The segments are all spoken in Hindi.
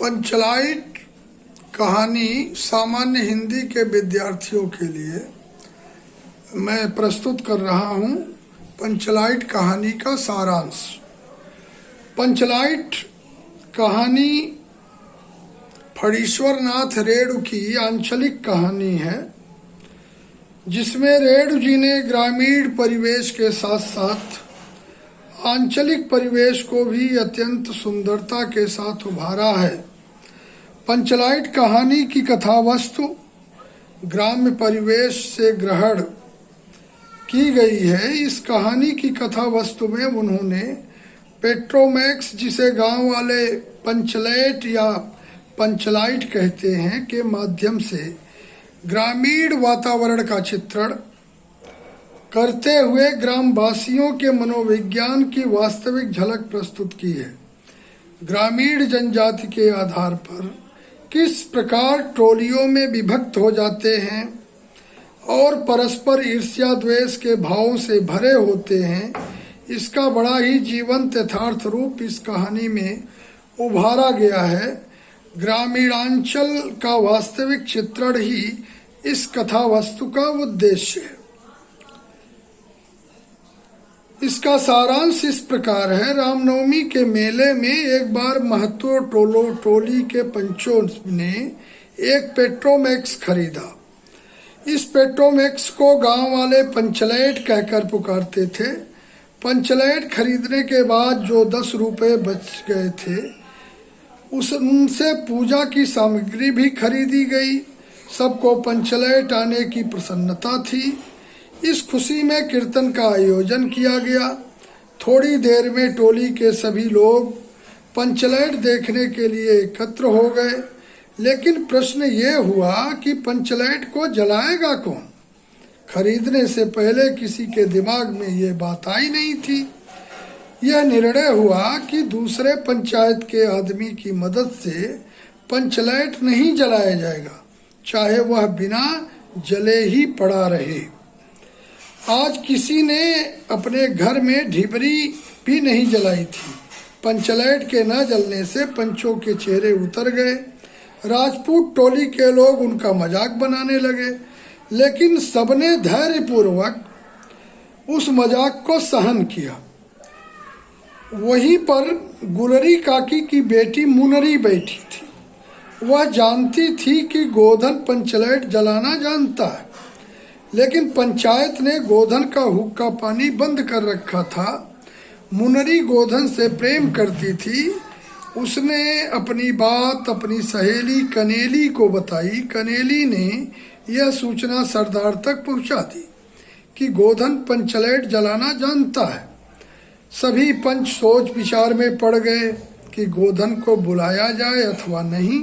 पंचलाइट कहानी सामान्य हिंदी के विद्यार्थियों के लिए मैं प्रस्तुत कर रहा हूँ। पंचलाइट कहानी का सारांश। पंचलाइट कहानी फणीश्वर नाथ रेणु की आंचलिक कहानी है, जिसमें रेणु जी ने ग्रामीण परिवेश के साथ साथ आंचलिक परिवेश को भी अत्यंत सुंदरता के साथ उभारा है। पंचलाइट कहानी की कथा वस्तु ग्राम्य परिवेश से ग्रहण की गई है। इस कहानी की कथा वस्तु में उन्होंने पेट्रोमैक्स, जिसे गांव वाले पंचलेट या पंचलाइट कहते हैं, के माध्यम से ग्रामीण वातावरण का चित्रण करते हुए ग्रामवासियों के मनोविज्ञान की वास्तविक झलक प्रस्तुत की है। ग्रामीण जनजाति के आधार पर किस प्रकार टोलियों में विभक्त हो जाते हैं और परस्पर ईर्ष्या द्वेष के भावों से भरे होते हैं, इसका बड़ा ही जीवंत यथार्थ रूप इस कहानी में उभारा गया है। ग्रामीणांचल का वास्तविक चित्रण ही इस कथा वस्तु का उद्देश्य है। इसका सारांश इस प्रकार है। रामनवमी के मेले में एक बार महतो टोली के पंचों ने एक पेट्रोमैक्स खरीदा। इस पेट्रोमैक्स को गांव वाले पंचलेट कहकर पुकारते थे। पंचलेट खरीदने के बाद जो 10 रुपए बच गए थे, उनसे पूजा की सामग्री भी खरीदी गई। सबको पंचलेट आने की प्रसन्नता थी। इस खुशी में कीर्तन का आयोजन किया गया। थोड़ी देर में टोली के सभी लोग पंचलाइट देखने के लिए एकत्र हो गए, लेकिन प्रश्न ये हुआ कि पंचलाइट को जलाएगा कौन। खरीदने से पहले किसी के दिमाग में ये बात आई नहीं थी। यह निर्णय हुआ कि दूसरे पंचायत के आदमी की मदद से पंचलाइट नहीं जलाया जाएगा, चाहे वह बिना जले ही पड़ा रहे। आज किसी ने अपने घर में ढिबरी भी नहीं जलाई थी। पंचलाइट के न जलने से पंचों के चेहरे उतर गए। राजपूत टोली के लोग उनका मजाक बनाने लगे, लेकिन सबने धैर्यपूर्वक उस मजाक को सहन किया। वहीं पर गुलरी काकी की बेटी मुनरी बैठी थी। वह जानती थी कि गोधन पंचलाइट जलाना जानता है, लेकिन पंचायत ने गोधन का हुक्का पानी बंद कर रखा था। मुनरी गोधन से प्रेम करती थी। उसने अपनी बात अपनी सहेली कनेली को बताई। कनेली ने यह सूचना सरदार तक पहुंचा दी कि गोधन पंचलाइट जलाना जानता है। सभी पंच सोच विचार में पड़ गए कि गोधन को बुलाया जाए अथवा नहीं।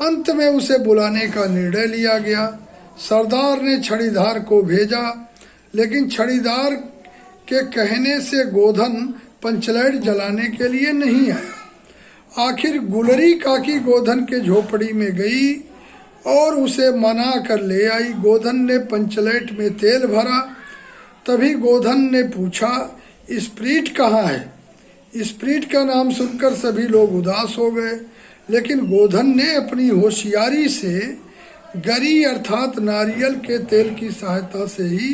अंत में उसे बुलाने का निर्णय लिया गया। सरदार ने छड़ीदार को भेजा, लेकिन छड़ीदार के कहने से गोधन पंचलाइट जलाने के लिए नहीं आया। आखिर गुलरी काकी गोधन के झोपड़ी में गई और उसे मना कर ले आई। गोधन ने पंचलाइट में तेल भरा। तभी गोधन ने पूछा, स्प्रीट कहाँ है। स्प्रीट का नाम सुनकर सभी लोग उदास हो गए, लेकिन गोधन ने अपनी होशियारी से गरी अर्थात नारियल के तेल की सहायता से ही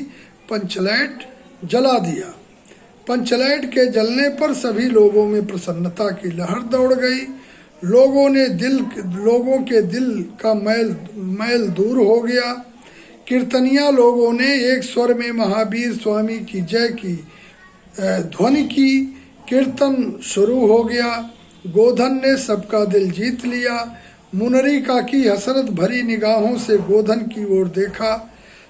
पंचलाइट जला दिया। पंचलाइट के जलने पर सभी लोगों में प्रसन्नता की लहर दौड़ गई। लोगों के दिल का मैल दूर हो गया। कीर्तनिया लोगों ने एक स्वर में महावीर स्वामी की जय की ध्वनि की। कीर्तन शुरू हो गया। गोधन ने सबका दिल जीत लिया। मुनरी काकी हसरत भरी निगाहों से गोधन की ओर देखा।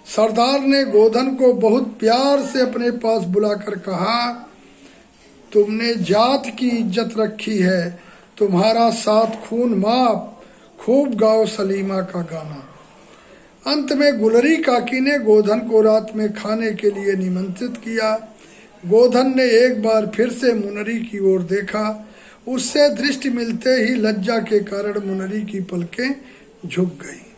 सरदार ने गोधन को बहुत प्यार से अपने पास बुलाकर कहा, तुमने जात की इज्जत रखी है, तुम्हारा 7 खून माफ, खूब गाओ सलीमा का गाना। अंत में गुलरी काकी ने गोधन को रात में खाने के लिए निमंत्रित किया। गोधन ने एक बार फिर से मुनरी की ओर देखा। उससे दृष्टि मिलते ही लज्जा के कारण मुनरी की पलकें झुक गईं।